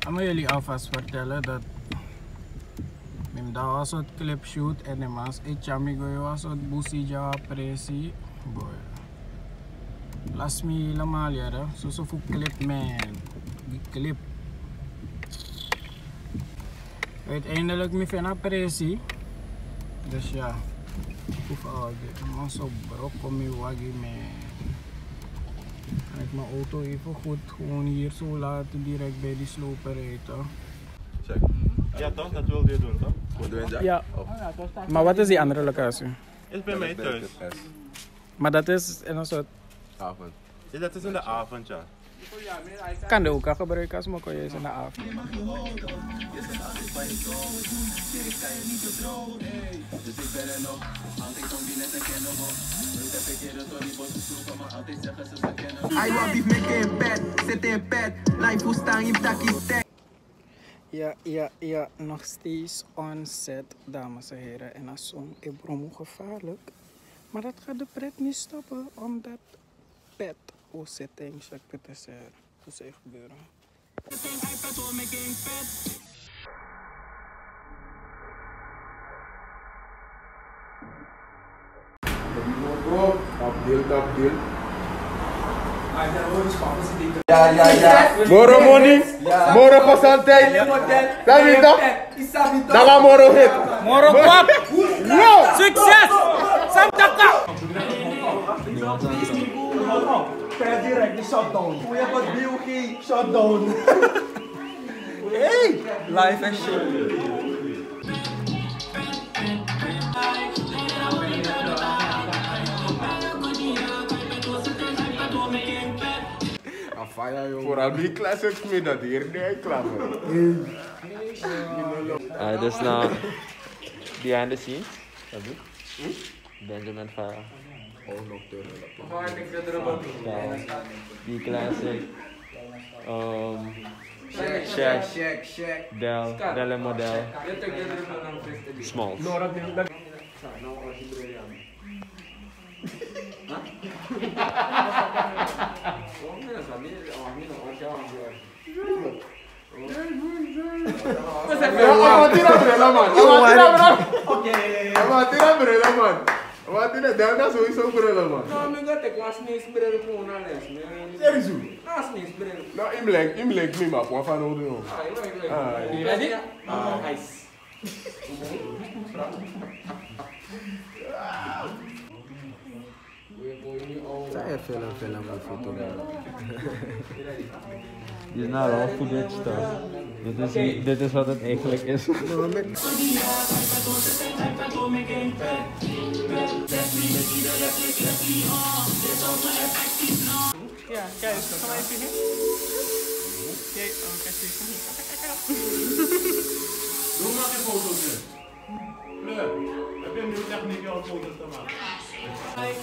Ik moet jullie alvast vertellen dat ik daar was een clip shoot en de maas amigo was een busija presi boy. Laat me helemaal jaren, zo voor clip man, die clip. Uiteindelijk me vind ik presi, dus ja, ik hoef al dit, maar zo brok kom je waggie man. En ik mijn auto even goed gewoon hier zo laten direct bij die sloper rijden. Check. Ja toch, dat wilde je doen toch? Wat doen we dat? Ja. Maar wat is die andere locatie? Is bij mij thuis. Maar dat is in een soort Avond. Ja, dat is in de avond ja. kan de ook gebruiken als mokko is in de avond. Ja, nog steeds on set, dames en heren. En als zo'n Ebromo gevaarlijk. Maar dat gaat de pret niet stoppen, omdat pet setting check het is er. Dat is gebeuren. Top deal. Ja. Moro money, moro constantijn. Sabita, daga moro hit. Moro pap! Succes! Samtaka! Per direct, die shutdown. Hoe je wat BOG shutdown. Hey! Live and shit. Vooral die classics mee dat hier niet klaar. Dus nou, behind the scenes. Benjamin Farah. Die classic. Shaq. Del Model. Smalls. Daar sowieso brillen man. Nou, ik ga als niet brillen gewoon naar les. Serieus? Als niet brillen. Nou, im link me maar wat van nodig nog. Ready? Nice. Saya film of foto. Dit is nou wel footage stuff. Dit is wat het eigenlijk is. Ja, kijk, gaan wij even heen? Kijk, kijk eens. Doe maar geen foto's. Fleur, heb je een nieuwe techniek om foto's te maken? Like,